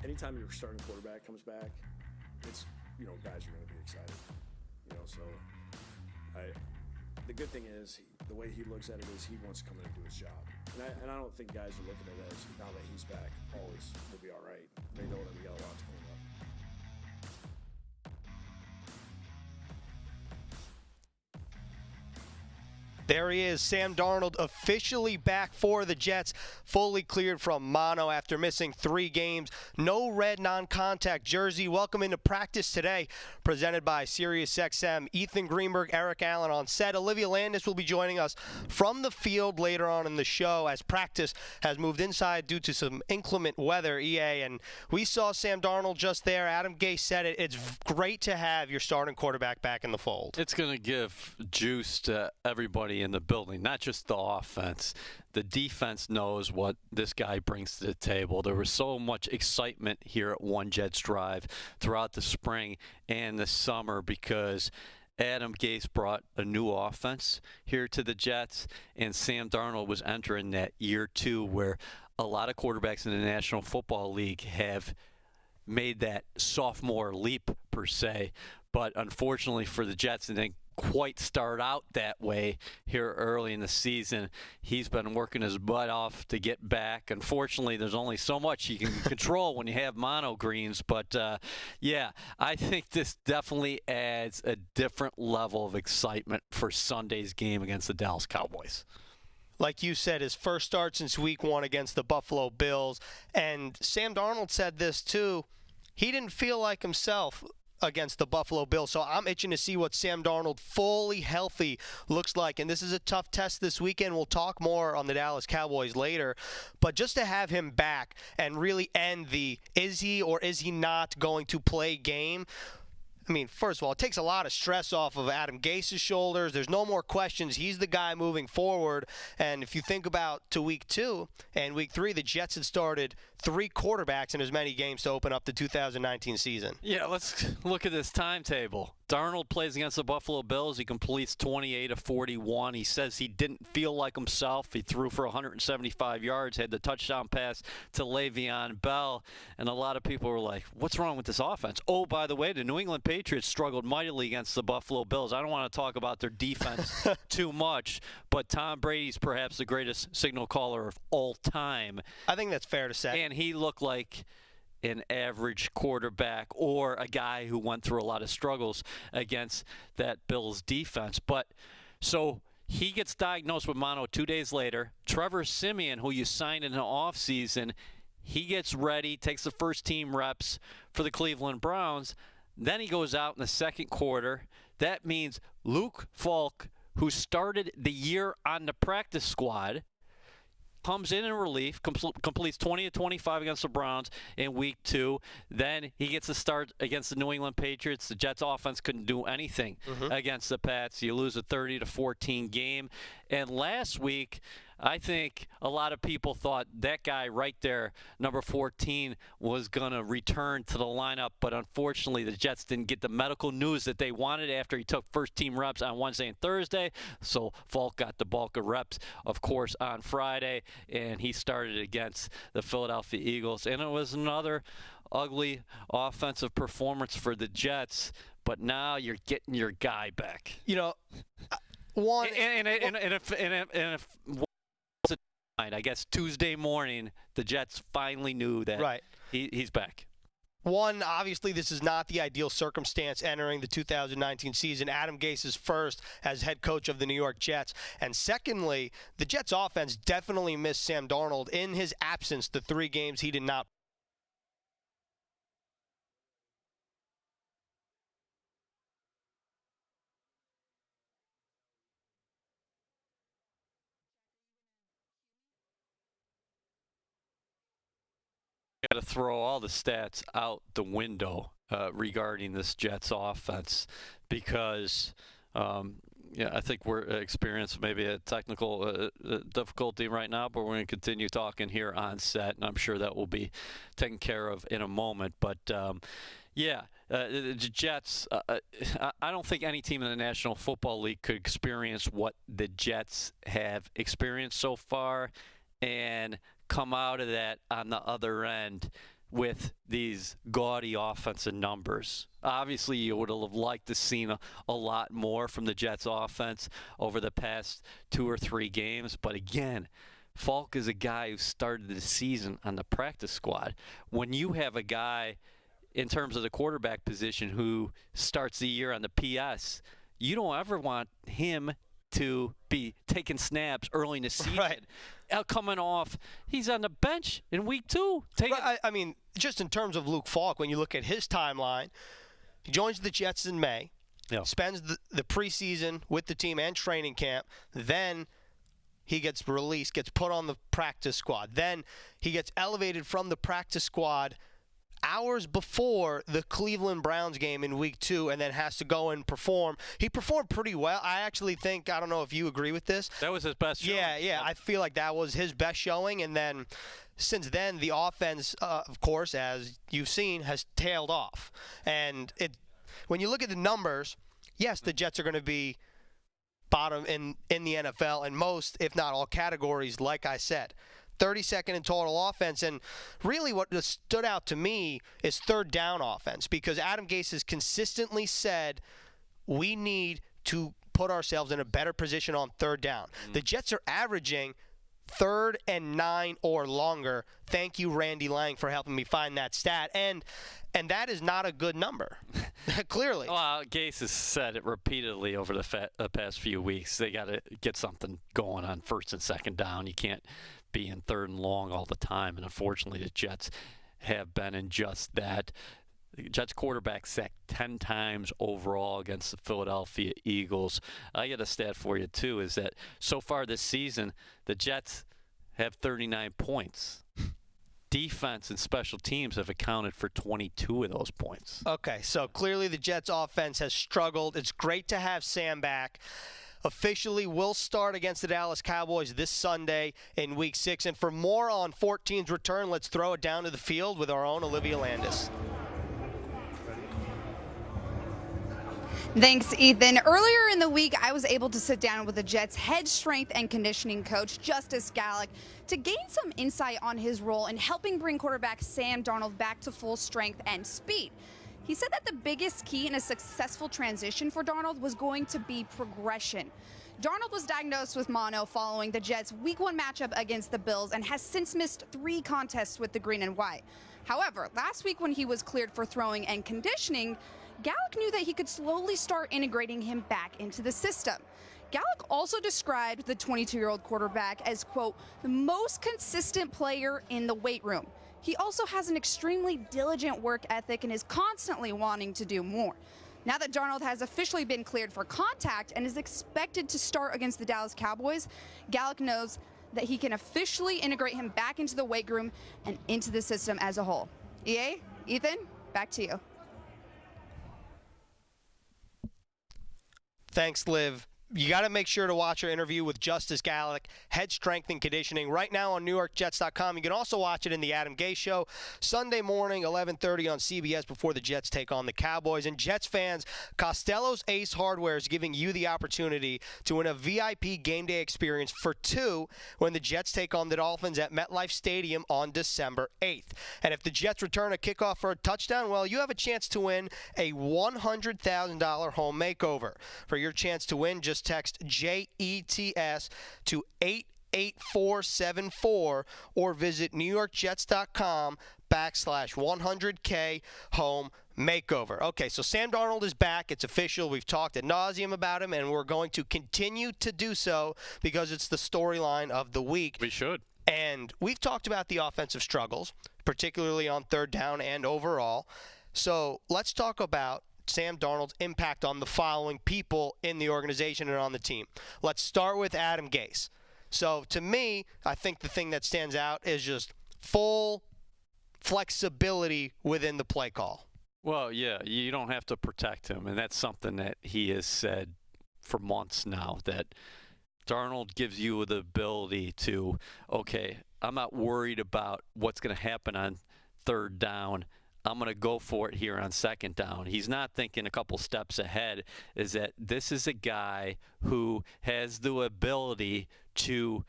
anytime your starting quarterback comes back, it's, guys are going to be excited. So the good thing is the way he looks at it is he wants to come in and do his job. And I don't think guys are looking at it as, now that he's back, always will be all right. They know that we got a lot to clean up. There he is, Sam Darnold, officially back for the Jets, fully cleared from mono after missing 3 games. No red non-contact jersey. Welcome into practice today, presented by SiriusXM. Ethan Greenberg, Eric Allen on set. Olivia Landis will be joining us from the field later on in the show as practice has moved inside due to some inclement weather, EA. And we saw Sam Darnold just there. Adam Gase said it. It's great to have your starting quarterback back in the fold. It's going to give juice to everybody in the building, not just the offense. The defense knows what this guy brings to the table. There was so much excitement here at One Jets Drive throughout the spring and the summer because Adam Gase brought a new offense here to the Jets, and Sam Darnold was entering that year 2 where a lot of quarterbacks in the National Football League have made that sophomore leap per se. But unfortunately for the Jets, and didn't quite start out that way here early in the season. He's been working his butt off to get back. Unfortunately, there's only so much you can control when you have mono greens. But, yeah, I think this definitely adds a different level of excitement for Sunday's game against the Dallas Cowboys. Like you said, his first start since week 1 against the Buffalo Bills. And Sam Darnold said this, too. He didn't feel like himself against the Buffalo Bills. So I'm itching to see what Sam Darnold fully healthy looks like. And this is a tough test this weekend. We'll talk more on the Dallas Cowboys later. But just to have him back and really end the is he or is he not going to play game. I mean, first of all, it takes a lot of stress off of Adam Gase's shoulders. There's no more questions. He's the guy moving forward. And if you think about to week 2 and week 3, the Jets had started 3 quarterbacks in as many games to open up the 2019 season. Yeah, let's look at this timetable. Darnold plays against the Buffalo Bills. He completes 28 of 41. He says he didn't feel like himself. He threw for 175 yards, had the touchdown pass to LeVeon Bell. And a lot of people were like, what's wrong with this offense? Oh, by the way, the New England Patriots struggled mightily against the Buffalo Bills. I don't want to talk about their defense too much, but Tom Brady's perhaps the greatest signal caller of all time. I think that's fair to say. And he looked like an average quarterback or a guy who went through a lot of struggles against that Bills defense. But so he gets diagnosed with mono 2 days later. Trevor Siemian, who you signed in the offseason, he gets ready, takes the first team reps for the Cleveland Browns. Then he goes out in the second quarter. That means Luke Falk, who started the year on the practice squad, comes in relief, completes 20 of 25 against the Browns in week 2. Then he gets a start against the New England Patriots. The Jets offense couldn't do anything against the Pats. You lose a 30-14 game. And last week, I think a lot of people thought that guy right there, number 14, was going to return to the lineup. But unfortunately, the Jets didn't get the medical news that they wanted after he took first-team reps on Wednesday and Thursday. So Falk got the bulk of reps, of course, on Friday. And he started against the Philadelphia Eagles. And it was another ugly offensive performance for the Jets. But now you're getting your guy back. You know, one... I guess Tuesday morning, the Jets finally knew that he's back. One, obviously, this is not the ideal circumstance entering the 2019 season. Adam Gase is first as head coach of the New York Jets. And secondly, the Jets offense definitely missed Sam Darnold. In his absence, the 3 games he did not. Got to throw all the stats out the window regarding this Jets offense because I think we're experiencing maybe a technical difficulty right now, but we're going to continue talking here on set, and I'm sure that will be taken care of in a moment. But the Jets, I don't think any team in the National Football League could experience what the Jets have experienced so far and come out of that on the other end with these gaudy offensive numbers. Obviously, you would have liked to seen a lot more from the Jets offense over the past 2 or 3 games. But again, Falk is a guy who started the season on the practice squad. When you have a guy in terms of the quarterback position who starts the year on the PS, you don't ever want him to be taking snaps early in the season. Right. Coming off, he's on the bench in week 2. I mean, just in terms of Luke Falk, when you look at his timeline, he joins the Jets in May, spends the preseason with the team and training camp, then he gets released, gets put on the practice squad. Then he gets elevated from the practice squad hours before the Cleveland Browns game in week 2, and then has to go and perform. He performed pretty well. I actually think, I don't know if you agree with this. That was his best showing. Yeah. I feel like that was his best showing. And then since then, the offense, of course, as you've seen, has tailed off. And when you look at the numbers, yes, the Jets are going to be bottom in the NFL in most, if not all, categories, like I said. 32nd in total offense, and really what stood out to me is third down offense, because Adam Gase has consistently said we need to put ourselves in a better position on third down. The Jets are averaging 3rd and 9 or longer. Thank you, Randy Lang, for helping me find that stat. And that is not a good number, clearly. Well, Gase has said it repeatedly over the past few weeks. They got to get something going on 1st and 2nd down. You can't be in 3rd and long all the time. And unfortunately, the Jets have been in just that. The Jets quarterback sacked 10 times overall against the Philadelphia Eagles. I got a stat for you, too, is that so far this season, the Jets have 39 points. Defense and special teams have accounted for 22 of those points. Okay, so clearly the Jets offense has struggled. It's great to have Sam back. Officially will start against the Dallas Cowboys this Sunday in Week 6. And for more on 14's return, let's throw it down to the field with our own Olivia Landis. Thanks, Ethan. Earlier in the week, I was able to sit down with the Jets' head strength and conditioning coach, Justice Gallick, to gain some insight on his role in helping bring quarterback Sam Darnold back to full strength and speed. He said that the biggest key in a successful transition for Darnold was going to be progression. Darnold was diagnosed with mono following the Jets' Week 1 matchup against the Bills and has since missed 3 contests with the green and white. However, last week when he was cleared for throwing and conditioning, Gallick knew that he could slowly start integrating him back into the system. Gallick also described the 22-year-old quarterback as, quote, the most consistent player in the weight room. He also has an extremely diligent work ethic and is constantly wanting to do more. Now that Darnold has officially been cleared for contact and is expected to start against the Dallas Cowboys, Gallick knows that he can officially integrate him back into the weight room and into the system as a whole. EA, Ethan, back to you. Thanks, Liv. You got to make sure to watch our interview with Justice Gallick, head strength and conditioning, right now on NewYorkJets.com. You can also watch it in the Adam Gase Show, Sunday morning, 11:30 on CBS before the Jets take on the Cowboys. And Jets fans, Costello's Ace Hardware is giving you the opportunity to win a VIP game day experience for 2 when the Jets take on the Dolphins at MetLife Stadium on December 8th. And if the Jets return a kickoff for a touchdown, well, you have a chance to win a $100,000 home makeover. For your chance to win, just text JETS to 88474 or visit NewYorkJets.com/100K home makeover. Okay, so Sam Darnold is back. It's official. We've talked ad nauseum about him, and we're going to continue to do so because it's the storyline of the week. We should. And we've talked about the offensive struggles, particularly on third down and overall. So let's talk about Sam Darnold's impact on the following people in the organization and on the team. Let's start with Adam Gase. So to me, I think the thing that stands out is just full flexibility within the play call. Well, yeah, you don't have to protect him, and that's something that he has said for months now, that Darnold gives you the ability to, okay, I'm not worried about what's going to happen on third down. I'm going to go for it here on second down. He's not thinking a couple steps ahead, is that this is a guy who has the ability to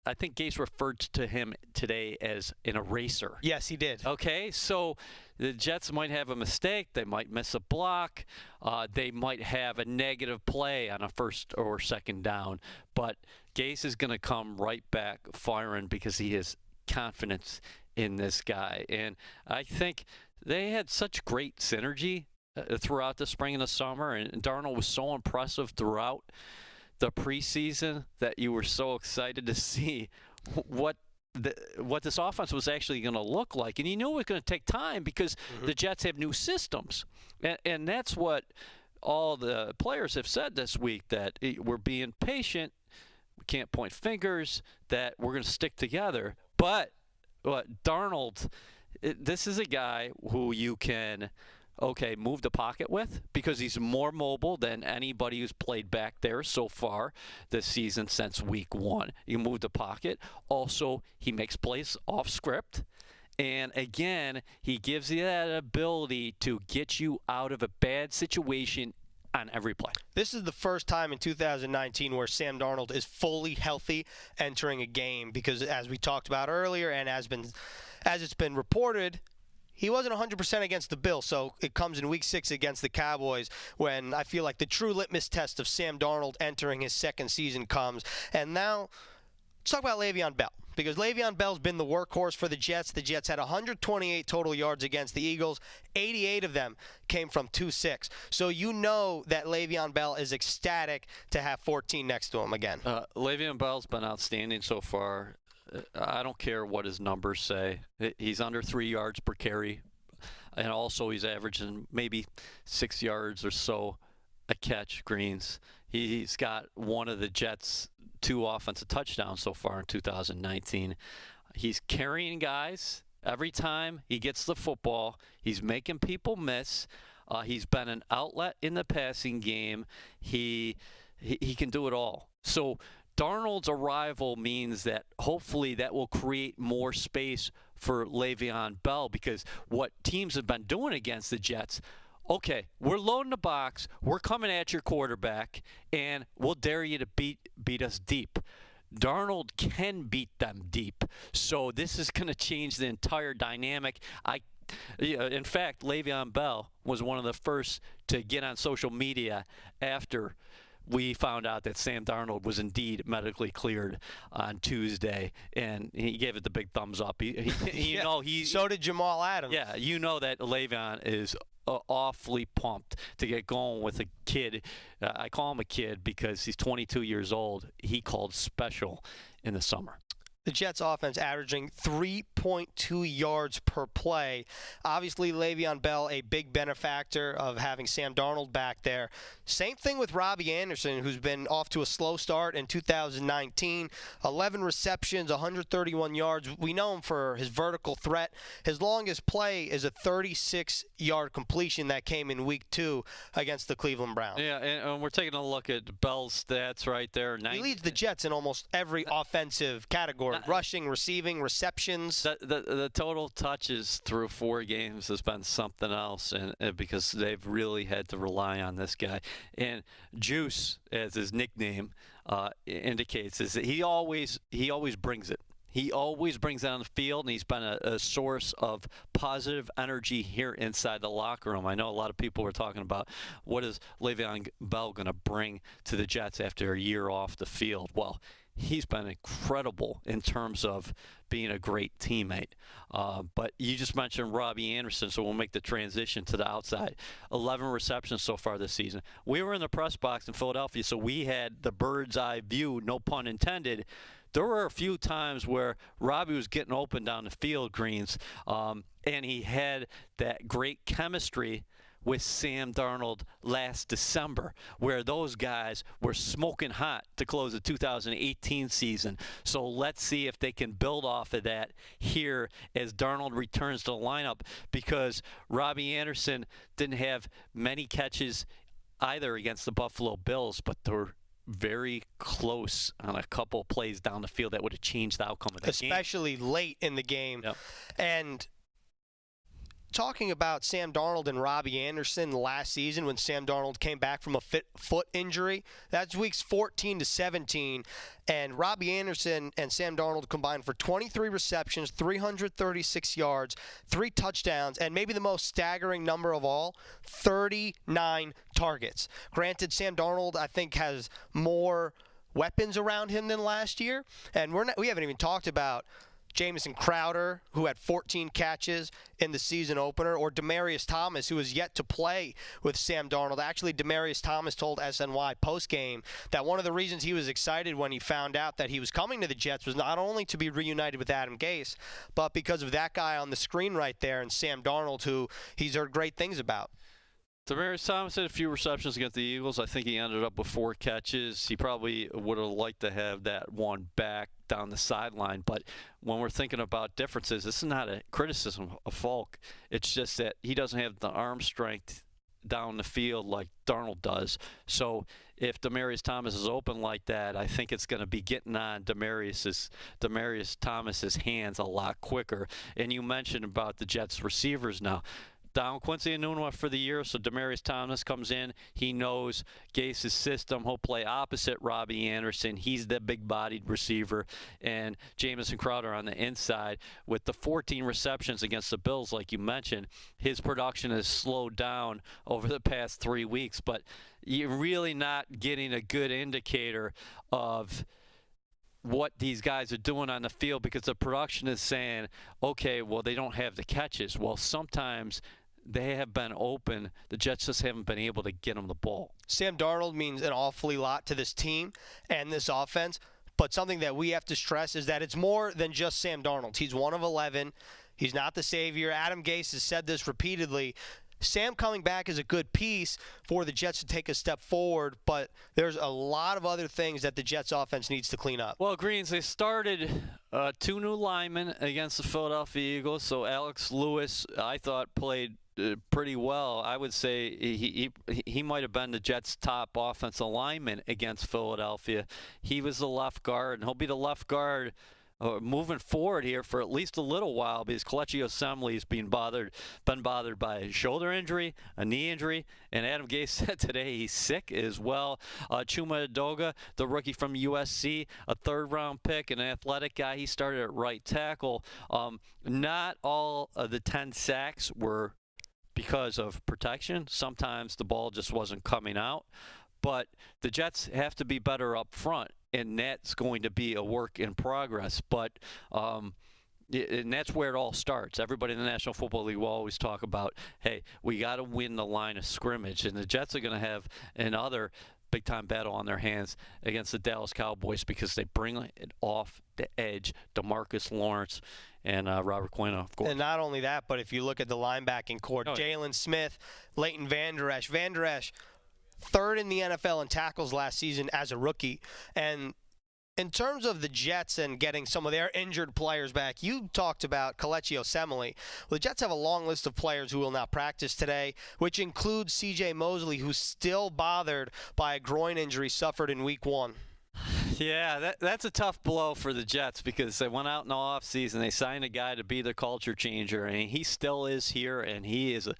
I think Gase referred to him today as an eraser. Yes, he did. Okay, so the Jets might have a mistake. They might miss a block. They might have a negative play on a first or second down. But Gase is going to come right back firing because he has confidence in this guy. And I think they had such great synergy throughout the spring and the summer. And Darnold was so impressive throughout the preseason that you were so excited to see what this offense was actually going to look like. And you knew it was going to take time because the Jets have new systems. And that's what all the players have said this week, that we're being patient, we can't point fingers, that we're going to stick together. But Darnold, this is a guy who you can move the pocket with because he's more mobile than anybody who's played back there so far this season since week 1. You move the pocket. Also, he makes plays off script. And again, he gives you that ability to get you out of a bad situation on every play. This is the first time in 2019 where Sam Darnold is fully healthy entering a game because, as we talked about earlier and as it's been reported, he wasn't 100% against the Bills, so it comes in Week 6 against the Cowboys when I feel like the true litmus test of Sam Darnold entering his second season comes. And now, let's talk about LeVeon Bell, because LeVeon Bell's been the workhorse for the Jets. The Jets had 128 total yards against the Eagles. 88 of them came from 2-6. So you know that LeVeon Bell is ecstatic to have 14 next to him again. LeVeon Bell's been outstanding so far. I don't care what his numbers say. He's under 3 yards per carry, and also he's averaging maybe 6 yards or so a catch, Greens. He's got one of the Jets' 2 offensive touchdowns so far in 2019. He's carrying guys every time he gets the football. He's making people miss. He's been an outlet in the passing game. He can do it all. So Darnold's arrival means that hopefully that will create more space for Le'Veon Bell, because what teams have been doing against the Jets, okay, we're loading the box, we're coming at your quarterback, and we'll dare you to beat us deep. Darnold can beat them deep. So this is going to change the entire dynamic. In fact, Le'Veon Bell was one of the first to get on social media after we found out that Sam Darnold was indeed medically cleared on Tuesday, and he gave it the big thumbs up. So did Jamal Adams. Yeah, you know that Le'Veon is awfully pumped to get going with a kid. I call him a kid because he's 22 years old. He called special in the summer. The Jets offense averaging 3.2 yards per play. Obviously, Le'Veon Bell, a big benefactor of having Sam Darnold back there. Same thing with Robbie Anderson, who's been off to a slow start in 2019. 11 receptions, 131 yards. We know him for his vertical threat. His longest play is a 36-yard completion that came in Week 2 against the Cleveland Browns. Yeah, and we're taking a look at Bell's stats right there. He leads the Jets in almost every offensive category. Rushing, receiving, receptions. The total touches through 4 games has been something else, and because they've really had to rely on this guy. And Juice, as his nickname indicates, is that he always brings it. He always brings it on the field, and he's been a source of positive energy here inside the locker room. I know a lot of people were talking about what is Le'Veon Bell going to bring to the Jets after a year off the field. Well, he's been incredible in terms of being a great teammate. But you just mentioned Robbie Anderson, so we'll make the transition to the outside. 11 receptions so far this season. We were in the press box in Philadelphia, so we had the bird's eye view, no pun intended. There were a few times where Robbie was getting open down the field, Greens, and he had that great chemistry with Sam Darnold last December, where those guys were smoking hot to close the 2018 season. So let's see if they can build off of that here as Darnold returns to the lineup, because Robbie Anderson didn't have many catches either against the Buffalo Bills, but they were very close on a couple plays down the field that would have changed the outcome of the game. Especially late in the game. Yep. And talking about Sam Darnold and Robbie Anderson last season when Sam Darnold came back from a foot injury. That's weeks 14 to 17. And Robbie Anderson and Sam Darnold combined for 23 receptions, 336 yards, 3 touchdowns, and maybe the most staggering number of all, 39 targets. Granted, Sam Darnold, I think, has more weapons around him than last year. And we haven't even talked about Jamison Crowder, who had 14 catches in the season opener, or Demaryius Thomas, who is yet to play with Sam Darnold. Actually, Demaryius Thomas told SNY postgame that one of the reasons he was excited when he found out that he was coming to the Jets was not only to be reunited with Adam Gase, but because of that guy on the screen right there and Sam Darnold, who he's heard great things about. Demaryius Thomas had a few receptions against the Eagles. I think he ended up with 4 catches. He probably would have liked to have that one back down the sideline. But when we're thinking about differences, this is not a criticism of Falk. It's just that he doesn't have the arm strength down the field like Darnold does. So if Demaryius Thomas is open like that, I think it's going to be getting on Demaryius Thomas's hands a lot quicker. And you mentioned about the Jets receivers now. Down Quincy Enunwa for the year, so Demaryius Thomas comes in. He knows Gase's system. He'll play opposite Robbie Anderson. He's the big-bodied receiver. And Jamison Crowder on the inside. With the 14 receptions against the Bills, like you mentioned, his production has slowed down over the past 3 weeks. But you're really not getting a good indicator of what these guys are doing on the field because the production is saying, okay, well, they don't have the catches. Well, sometimes they have been open. The Jets just haven't been able to get them the ball. Sam Darnold means an awfully lot to this team and this offense, but something that we have to stress is that it's more than just Sam Darnold. He's one of 11. He's not the savior. Adam Gase has said this repeatedly. Sam coming back is a good piece for the Jets to take a step forward, but there's a lot of other things that the Jets offense needs to clean up. Well, Greens, they started 2 new linemen against the Philadelphia Eagles, so Alex Lewis, I thought, played pretty well. I would say he might have been the Jets' top offensive lineman against Philadelphia. He was the left guard, and he'll be the left guard moving forward here for at least a little while because Kelechi Osemele has been bothered by a shoulder injury, a knee injury, and Adam Gase said today he's sick as well. Chuma Edoga, the rookie from USC, a 3rd-round pick, an athletic guy. He started at right tackle. Not all of the 10 sacks were because of protection. Sometimes the ball just wasn't coming out. But the Jets have to be better up front, and that's going to be a work in progress. But and that's where it all starts. Everybody in the National Football League will always talk about, hey, we got to win the line of scrimmage. And the Jets are going to have another big-time battle on their hands against the Dallas Cowboys because they bring it off the edge. DeMarcus Lawrence and Robert Quinn, of course. And not only that, but if you look at the linebacking core, Jalen Smith, Leighton Vander Esch. Vander Esch, 3rd in the NFL in tackles last season as a rookie. And in terms of the Jets and getting some of their injured players back, you talked about Kelechi Osemele. Well, the Jets have a long list of players who will not practice today, which includes C.J. Mosley, who's still bothered by a groin injury suffered in Week 1. Yeah, that's a tough blow for the Jets because they went out in the offseason. They signed a guy to be the culture changer, and he still is here, and he is a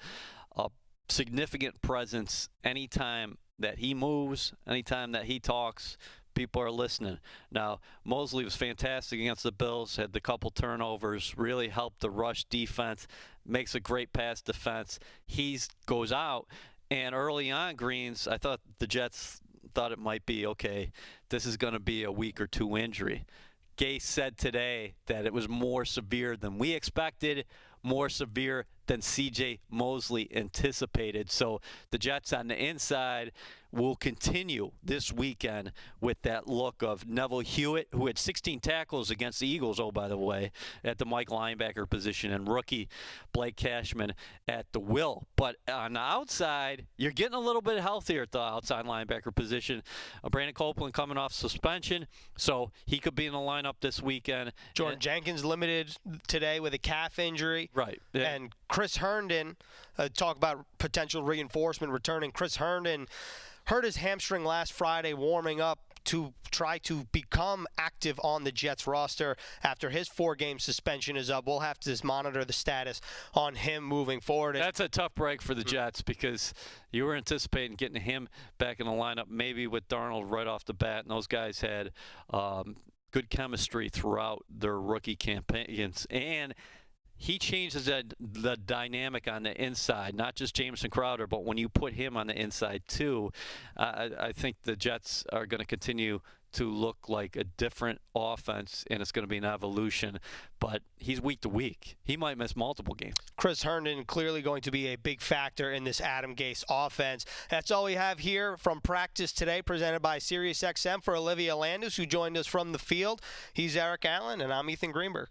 significant presence anytime that he moves, anytime that he talks. People are listening. Now, Mosley was fantastic against the Bills, had the couple turnovers, really helped the rush defense, makes a great pass defense. He goes out, and early on, Greens, I thought the Jets thought it might be, okay, this is going to be a week or 2 injury. Gase said today that it was more severe than we expected, more severe than C.J. Mosley anticipated. So the Jets on the inside will continue this weekend with that look of Neville Hewitt, who had 16 tackles against the Eagles, by the way, at the Mike linebacker position, and rookie Blake Cashman at the will. But on the outside, you're getting a little bit healthier at the outside linebacker position. Brandon Copeland coming off suspension, so he could be in the lineup this weekend. Jordan Jenkins limited today with a calf injury. Right. Yeah. And Chris Herndon, talk about potential reinforcement returning. Chris Herndon hurt his hamstring last Friday warming up to try to become active on the Jets roster after his 4-game suspension is up. We'll have to just monitor the status on him moving forward. That's a tough break for the Jets because you were anticipating getting him back in the lineup, maybe with Darnold right off the bat, and those guys had good chemistry throughout their rookie campaigns. And he changes the dynamic on the inside, not just Jameson Crowder, but when you put him on the inside too, I think the Jets are going to continue to look like a different offense, and it's going to be an evolution. But he's week to week. He might miss multiple games. Chris Herndon clearly going to be a big factor in this Adam Gase offense. That's all we have here from practice today, presented by SiriusXM. For Olivia Landis, who joined us from the field, he's Eric Allen, and I'm Ethan Greenberg.